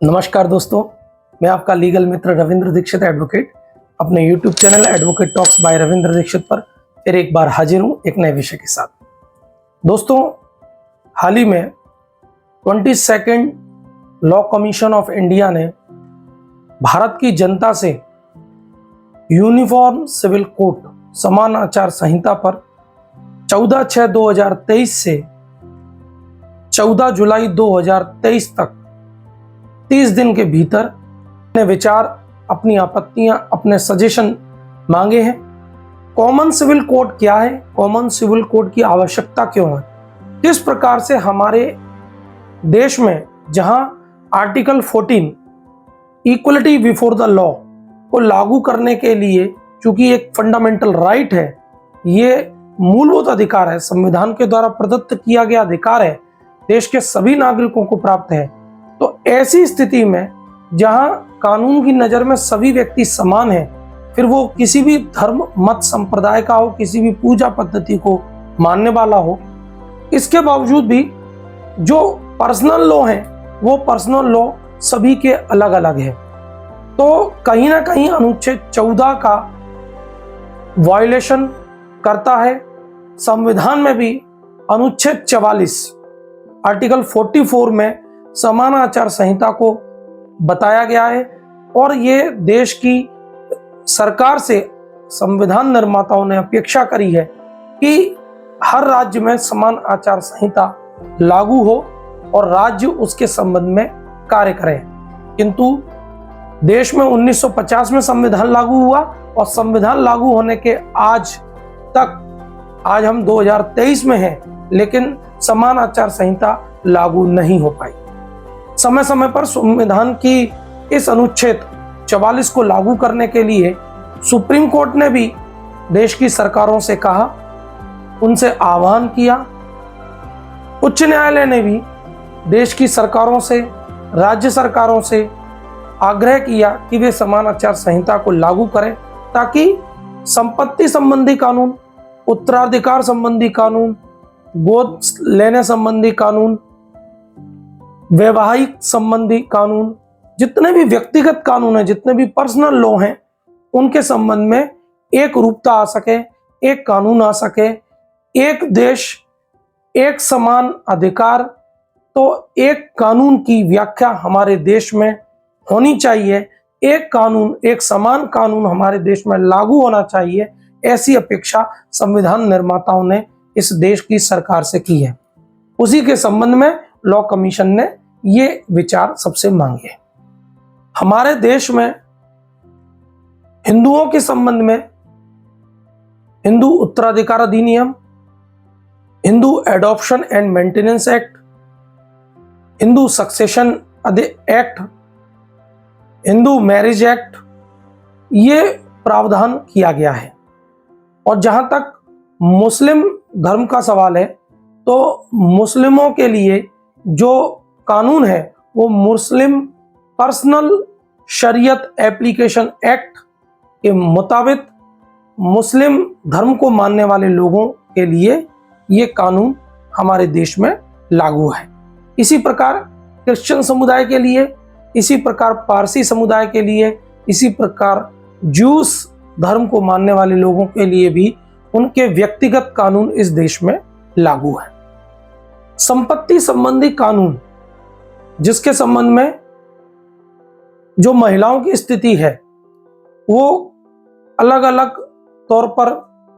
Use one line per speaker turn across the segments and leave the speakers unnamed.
नमस्कार दोस्तों, मैं आपका लीगल मित्र रविंद्र दीक्षित एडवोकेट अपने YouTube channel advocate talks by Ravindra Dikshit पर फिर एक बार हाजिर हूं एक नए विषय के साथ। दोस्तों, हाल ही में 22nd law commission of India ने भारत की जनता से यूनिफॉर्म सिविल कोड समान आचार संहिता पर 14/6/2023 से 14 जुलाई 2023 तक 30 दिन के भीतर अपने विचार, अपनी आपत्तियां, अपने सजेशन मांगे हैं। कॉमन सिविल कोड क्या है, कॉमन सिविल कोड की आवश्यकता क्यों है, किस प्रकार से हमारे देश में जहां article 14 equality before the law को लागू करने के लिए, चूंकि एक फंडामेंटल राइट है, ये मूलभूत अधिकार है, संविधान के द्वारा प्रदत्त किया गया अधिकार है, देश के सभी नागरिकों को प्राप्त है। तो ऐसी स्थिति में जहां कानून की नजर में सभी व्यक्ति समान हैं, फिर वो किसी भी धर्म, मत, संप्रदाय का हो, किसी भी पूजा पद्धति को मानने वाला हो, इसके बावजूद भी जो पर्सनल लॉ है वो पर्सनल लॉ सभी के अलग अलग है। तो कहीं ना कहीं अनुच्छेद 14 का वायलेशन करता है। संविधान में भी अनुच्छेद 44 आर्टिकल 44 में समान आचार संहिता को बताया गया है और ये देश की सरकार से संविधान निर्माताओं ने अपेक्षा करी है कि हर राज्य में समान आचार संहिता लागू हो और राज्य उसके संबंध में कार्य करें। किंतु देश में 1950 में संविधान लागू हुआ और संविधान लागू होने के आज तक, आज हम 2023 में हैं, लेकिन समान आचार संहिता लागू नहीं हो पाई। समय समय पर संविधान की इस अनुच्छेद 44 को लागू करने के लिए सुप्रीम कोर्ट ने भी देश की सरकारों से कहा, उनसे आह्वान किया। उच्च न्यायालय ने भी देश की सरकारों से, राज्य सरकारों से आग्रह किया कि वे समान आचार संहिता को लागू करें ताकि संपत्ति संबंधी कानून, उत्तराधिकार संबंधी कानून, गोद लेने संबंधी कानून, वैवाहिक संबंधी कानून, जितने भी व्यक्तिगत कानून हैं, जितने भी पर्सनल लॉ हैं, उनके संबंध में एक रूपता आ सके, एक कानून आ सके। एक देश, एक समान अधिकार, तो एक कानून की व्याख्या हमारे देश में होनी चाहिए। एक कानून, एक समान कानून हमारे देश में लागू होना चाहिए, ऐसी अपेक्षा संविधान निर्माताओं ने इस देश की सरकार से की है। उसी के संबंध में लॉ कमीशन ने ये विचार सबसे मांगे। हमारे देश में हिंदुओं के संबंध में हिंदू उत्तराधिकार अधिनियम, Hindu adoption and maintenance act, Hindu succession act, Hindu marriage act, ये प्रावधान किया गया है। और जहां तक मुस्लिम धर्म का सवाल है, तो मुस्लिमों के लिए जो कानून है वो मुस्लिम पर्सनल शरीयत एप्लीकेशन एक्ट के मुताबिक मुस्लिम धर्म को मानने वाले लोगों के लिए ये कानून हमारे देश में लागू है। इसी प्रकार क्रिश्चियन समुदाय के लिए, इसी प्रकार पारसी समुदाय के लिए, इसी प्रकार जूस धर्म को मानने वाले लोगों के लिए भी उनके व्यक्तिगत कानून इस देश में लागू है। संपत्ति संबंधी कानून, जिसके संबंध में जो महिलाओं की स्थिति है वो अलग अलग तौर पर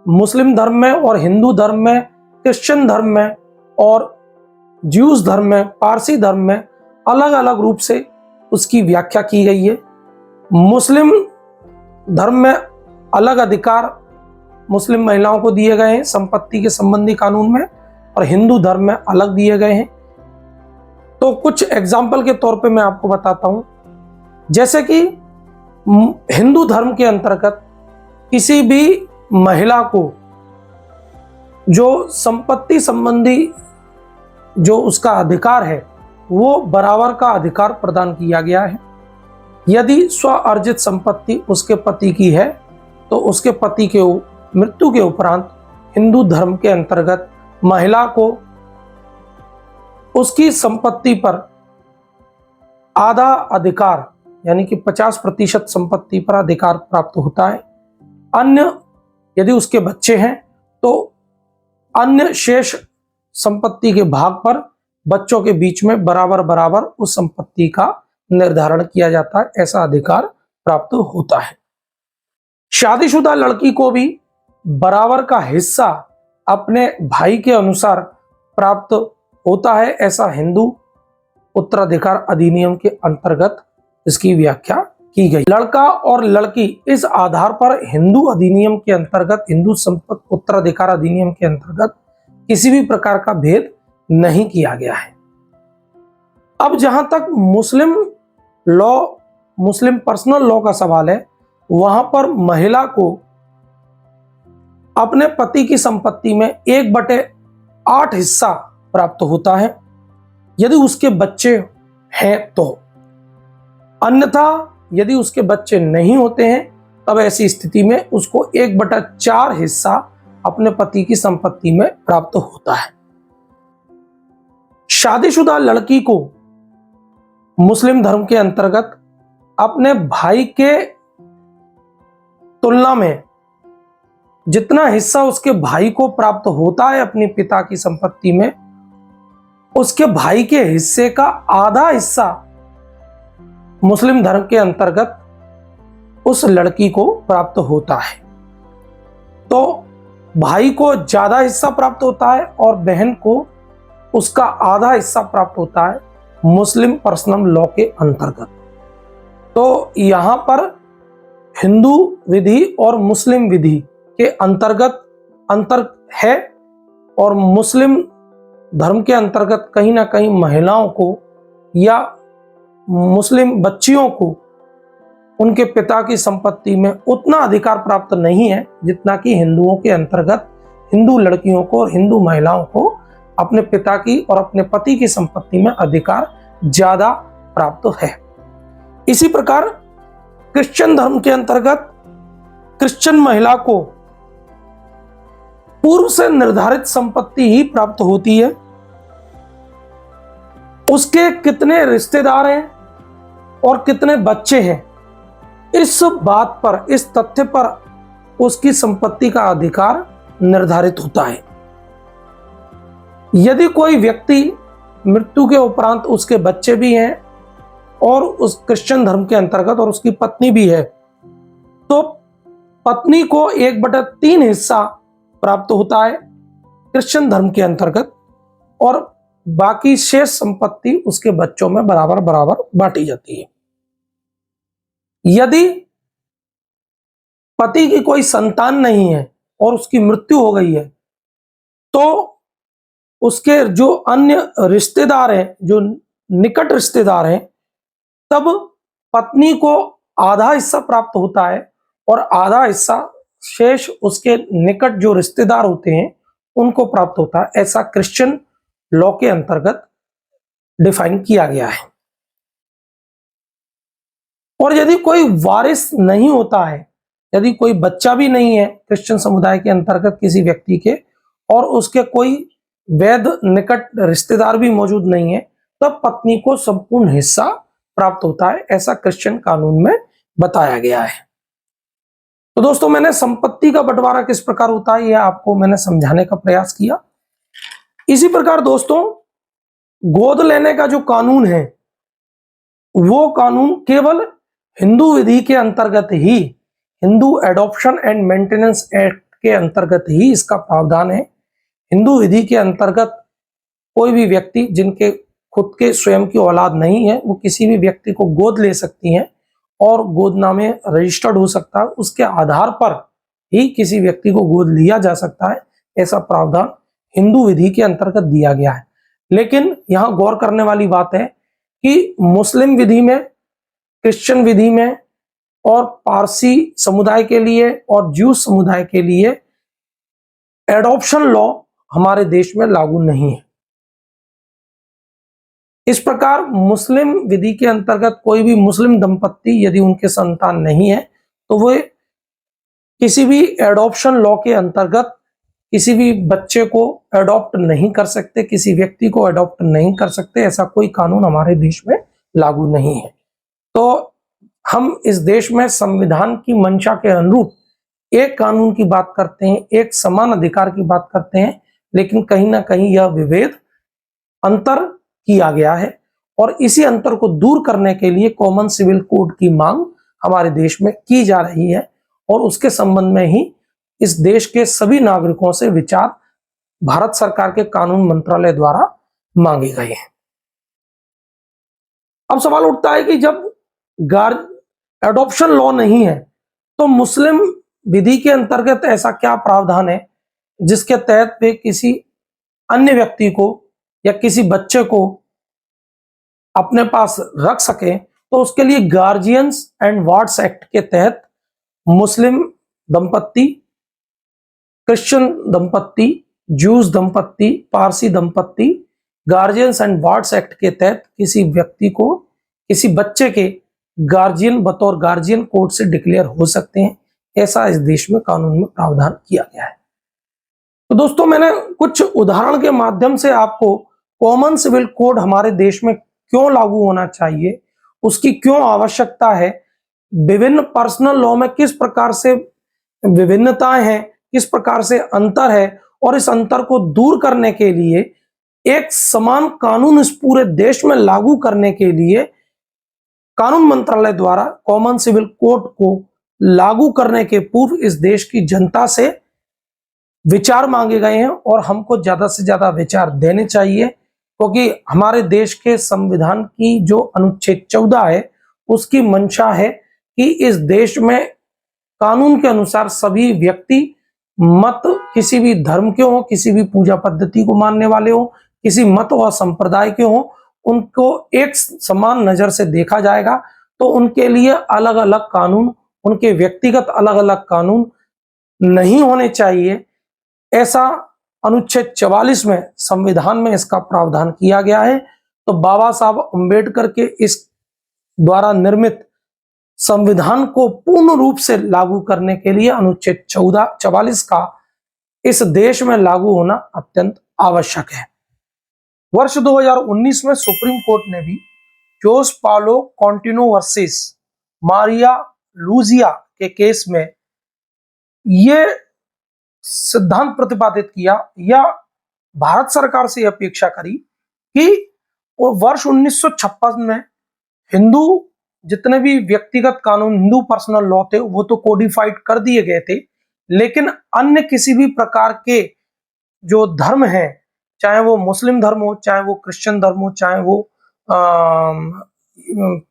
मुस्लिम धर्म में और हिंदू धर्म में, क्रिश्चियन धर्म में और ज्यूस धर्म में, पारसी धर्म में अलग अलग रूप से उसकी व्याख्या की गई है। मुस्लिम धर्म में अलग अधिकार मुस्लिम महिलाओं को दिए गए हैं संपत्ति के संबंधी कानून में, और हिंदू धर्म में अलग दिए गए हैं। तो कुछ एग्जाम्पल के तौर पे मैं आपको बताता हूं। जैसे कि हिंदू धर्म के अंतर्गत किसी भी महिला को जो संपत्ति संबंधी जो उसका अधिकार है वो बराबर का अधिकार प्रदान किया गया है। यदि स्व अर्जित संपत्ति उसके पति की है तो उसके पति के मृत्यु के उपरांत हिंदू धर्म के अंतर्गत महिला को उसकी संपत्ति पर आधा अधिकार यानी कि 50% संपत्ति पर अधिकार प्राप्त होता है। अन्य यदि उसके बच्चे हैं तो अन्य शेष संपत्ति के भाग पर बच्चों के बीच में बराबर बराबर उस संपत्ति का निर्धारण किया जाता है, ऐसा अधिकार प्राप्त होता है। शादीशुदा लड़की को भी बराबर का हिस्सा अपने भाई के अनुसार प्राप्त होता है, ऐसा हिंदू उत्तराधिकार अधिनियम के अंतर्गत इसकी व्याख्या की गई। लड़का और लड़की इस आधार पर हिंदू अधिनियम के अंतर्गत, हिंदू संपत्ति उत्तराधिकार अधिनियम के अंतर्गत किसी भी प्रकार का भेद नहीं किया गया है। अब जहां तक मुस्लिम लॉ, मुस्लिम पर्सनल लॉ का सवाल है, वहां पर महिला को अपने पति की संपत्ति में 1/8 हिस्सा प्राप्त होता है यदि उसके बच्चे हैं तो। अन्यथा यदि उसके बच्चे नहीं होते हैं तब ऐसी स्थिति में उसको 1/4 हिस्सा अपने पति की संपत्ति में प्राप्त होता है। शादीशुदा लड़की को मुस्लिम धर्म के अंतर्गत अपने भाई के तुलना में जितना हिस्सा उसके भाई को प्राप्त होता है अपने पिता की संपत्ति में, उसके भाई के हिस्से का आधा हिस्सा मुस्लिम धर्म के अंतर्गत उस लड़की को प्राप्त होता है। तो भाई को ज्यादा हिस्सा प्राप्त होता है और बहन को उसका आधा हिस्सा प्राप्त होता है मुस्लिम पर्सनल लॉ के अंतर्गत। तो यहां पर हिंदू विधि और मुस्लिम विधि के अंतर्गत अंतर है और मुस्लिम धर्म के अंतर्गत कहीं ना कहीं महिलाओं को या मुस्लिम बच्चियों को उनके पिता की संपत्ति में उतना अधिकार प्राप्त नहीं है जितना कि हिंदुओं के अंतर्गत हिंदू लड़कियों को और हिंदू महिलाओं को अपने पिता की और अपने पति की संपत्ति में अधिकार ज्यादा प्राप्त है। इसी प्रकार क्रिश्चियन धर्म के अंतर्गत क्रिश्चियन महिला को पूर्व से निर्धारित संपत्ति ही प्राप्त होती है। उसके कितने रिश्तेदार हैं और कितने बच्चे हैं, इस बात पर, इस तथ्य पर उसकी संपत्ति का अधिकार निर्धारित होता है। यदि कोई व्यक्ति मृत्यु के उपरांत उसके बच्चे भी हैं और उस क्रिश्चियन धर्म के अंतर्गत और उसकी पत्नी भी है, तो पत्नी को 1/3 हिस्सा प्राप्त होता है क्रिश्चियन धर्म के अंतर्गत और बाकी शेष संपत्ति उसके बच्चों में बराबर बराबर बांटी जाती है। यदि पति की कोई संतान नहीं है और उसकी मृत्यु हो गई है तो उसके जो अन्य रिश्तेदार हैं, जो निकट रिश्तेदार हैं, तब पत्नी को आधा हिस्सा प्राप्त होता है और आधा हिस्सा शेष उसके निकट जो रिश्तेदार होते हैं उनको प्राप्त होता है। ऐसा क्रिश्चियन लॉ के अंतर्गत डिफाइन किया गया है। और यदि कोई वारिस नहीं होता है, यदि कोई बच्चा भी नहीं है क्रिश्चियन समुदाय के अंतर्गत किसी व्यक्ति के और उसके कोई वैध निकट रिश्तेदार भी मौजूद नहीं है, तब पत्नी को संपूर्ण हिस्सा प्राप्त होता है। ऐसा क्रिश्चियन कानून में बताया गया है। तो दोस्तों, मैंने संपत्ति का बंटवारा किस प्रकार होता है यह आपको मैंने समझाने का प्रयास किया। इसी प्रकार दोस्तों, गोद लेने का जो कानून है वो कानून केवल हिंदू विधि के अंतर्गत ही, Hindu adoption and maintenance act के अंतर्गत ही इसका प्रावधान है। हिंदू विधि के अंतर्गत कोई भी व्यक्ति जिनके खुद के स्वयं की औलाद नहीं है वो किसी भी व्यक्ति को गोद ले सकती हैं और गोदनामे रजिस्टर्ड हो सकता है, उसके आधार पर ही किसी व्यक्ति को गोद लिया जा सकता है। ऐसा प्रावधान हिंदू विधि के अंतर्गत दिया गया है। लेकिन यहां गौर करने वाली बात है कि मुस्लिम विधि में, क्रिश्चियन विधि में और पारसी समुदाय के लिए और ज्यूस समुदाय के लिए एडॉप्शन लॉ हमारे देश में लागू नहीं है। इस प्रकार मुस्लिम विधि के अंतर्गत कोई भी मुस्लिम दंपत्ति यदि उनके संतान नहीं है तो वे किसी भी एडॉप्शन लॉ के अंतर्गत किसी भी बच्चे को अडॉप्ट नहीं कर सकते, किसी व्यक्ति को अडॉप्ट नहीं कर सकते। ऐसा कोई कानून हमारे देश में लागू नहीं है। तो हम इस देश में संविधान की मंशा के अनुरूप एक कानून की बात करते हैं, एक समान अधिकार की बात करते हैं, लेकिन कहीं ना कहीं यह विभेद अंतर किया गया है और इसी अंतर को दूर करने के लिए कॉमन सिविल कोड की मांग हमारे देश में की जा रही है और उसके संबंध में ही इस देश के सभी नागरिकों से विचार भारत सरकार के कानून मंत्रालय द्वारा मांगे गए हैं। अब सवाल उठता है कि जब एडॉप्शन लॉ नहीं है तो मुस्लिम विधि के अंतर्गत ऐसा क्या प्रावधान है जिसके तहत वे किसी अन्य व्यक्ति को या किसी बच्चे को अपने पास रख सके। तो उसके लिए गार्जियंस एंड वार्ड्स एक्ट के तहत मुस्लिम दंपत्ति, क्रिश्चियन दंपत्ति, जूस दंपत्ति, पारसी दंपत्ति गार्जियंस एंड वार्ड्स एक्ट के तहत किसी व्यक्ति को, किसी बच्चे के गार्जियन बतौर गार्जियन कोर्ट से डिक्लेयर हो सकते हैं। ऐसा इस देश में कानून में प्रावधान किया गया है। तो दोस्तों, मैंने कुछ उदाहरण के माध्यम से आपको कॉमन सिविल कोड हमारे देश में क्यों लागू होना चाहिए, उसकी क्यों आवश्यकता है, विभिन्न पर्सनल लॉ में किस प्रकार से विभिन्नताएं हैं, किस प्रकार से अंतर है और इस अंतर को दूर करने के लिए एक समान कानून इस पूरे देश में लागू करने के लिए कानून मंत्रालय द्वारा कॉमन सिविल कोड को लागू करने के पूर्व इस देश की जनता से विचार मांगे गए हैं और हमको ज्यादा से ज्यादा विचार देने चाहिए, क्योंकि हमारे देश के संविधान की जो अनुच्छेद 14 है उसकी मंशा है कि इस देश में कानून के अनुसार सभी व्यक्ति मत किसी भी धर्म के हो, किसी भी पूजा पद्धति को मानने वाले हो, किसी मत और संप्रदाय के हो, उनको एक समान नजर से देखा जाएगा। तो उनके लिए अलग अलग कानून, उनके व्यक्तिगत अलग अलग कानून नहीं होने चाहिए। ऐसा अनुच्छेद 44 में संविधान में इसका प्रावधान किया गया है। तो बाबा साहब अंबेडकर के इस द्वारा निर्मित संविधान को पूर्ण रूप से लागू करने के लिए अनुच्छेद 44 का इस देश में लागू होना अत्यंत आवश्यक है। वर्ष 2019 में सुप्रीम कोर्ट ने भी जोस पालो कॉन्टिनो वर्सेस मारिया लूजिया के केस में यह सिद्धांत प्रतिपादित किया या भारत सरकार से अपेक्षा करी कि वर्ष 1956 में हिंदू जितने भी व्यक्तिगत कानून, हिंदू पर्सनल लॉ थे, वो तो कोडिफाइड कर दिए गए थे, लेकिन अन्य किसी भी प्रकार के जो धर्म हैं, चाहे वो मुस्लिम धर्म हो, चाहे वो क्रिश्चियन धर्म हो, चाहे वो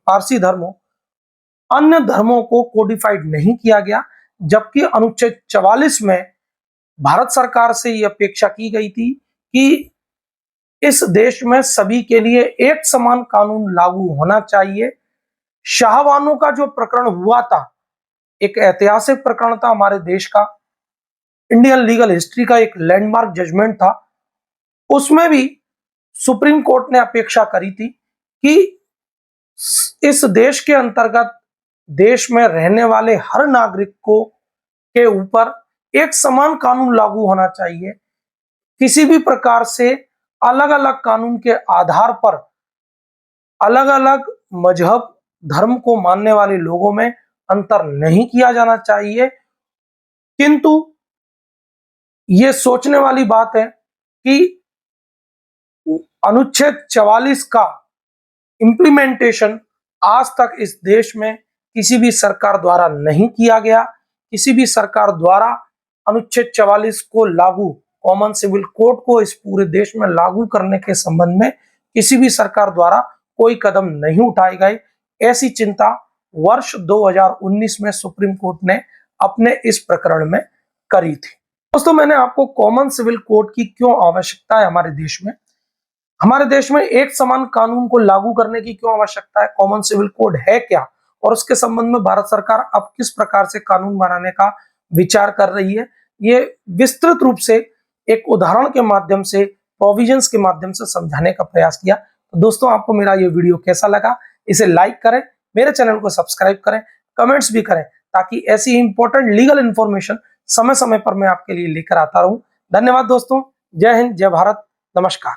पारसी धर्म हो, अन्य धर्मों को कोडिफाइड नहीं किया गया। जबकि अनुच्छेद 44 में भारत सरकार से यह अपेक्षा की गई थी कि इस देश में सभी के लिए एक समान कानून लागू होना चाहिए। शाहबानो का जो प्रकरण हुआ था, एक ऐतिहासिक प्रकरण था हमारे देश का, इंडियन लीगल हिस्ट्री का एक लैंडमार्क जजमेंट था। उसमें भी सुप्रीम कोर्ट ने अपेक्षा करी थी कि इस देश के अंतर्गत देश में रहने वाले हर नागरिक को के ऊपर एक समान कानून लागू होना चाहिए। किसी भी प्रकार से अलग अलग कानून के आधार पर अलग अलग मजहब, धर्म को मानने वाले लोगों में अंतर नहीं किया जाना चाहिए। किंतु यह सोचने वाली बात है कि अनुच्छेद 44 का इंप्लीमेंटेशन आज तक इस देश में किसी भी सरकार द्वारा नहीं किया गया। किसी भी सरकार द्वारा अनुच्छेद 44 को लागू, कॉमन सिविल कोड को इस पूरे देश में लागू करने के संबंध में किसी भी सरकार द्वारा कोई कदम नहीं उठाए गए। ऐसी चिंता वर्ष 2019 में सुप्रीम कोर्ट ने अपने इस प्रकरण में करी थी। दोस्तों, मैंने आपको कॉमन सिविल कोड की क्यों आवश्यकता है हमारे देश में एक समान कानून को लागू करने की क्यों आवश्यकता है, कॉमन सिविल कोड है क्या और उसके संबंध में भारत सरकार अब किस प्रकार से कानून बनाने का विचार कर रही है, ये विस्तृत रूप से एक उदाहरण के माध्यम से, प्रोविजंस के माध्यम से समझाने का प्रयास किया। तो दोस्तों, आपको मेरा ये वीडियो कैसा लगा, इसे लाइक करें, मेरे चैनल को सब्सक्राइब करें, कमेंट्स भी करें, ताकि ऐसी इंपॉर्टेंट लीगल इंफॉर्मेशन समय समय पर मैं आपके लिए लेकर आता रहूं। धन्यवाद दोस्तों। जय हिंद, जय भारत, नमस्कार।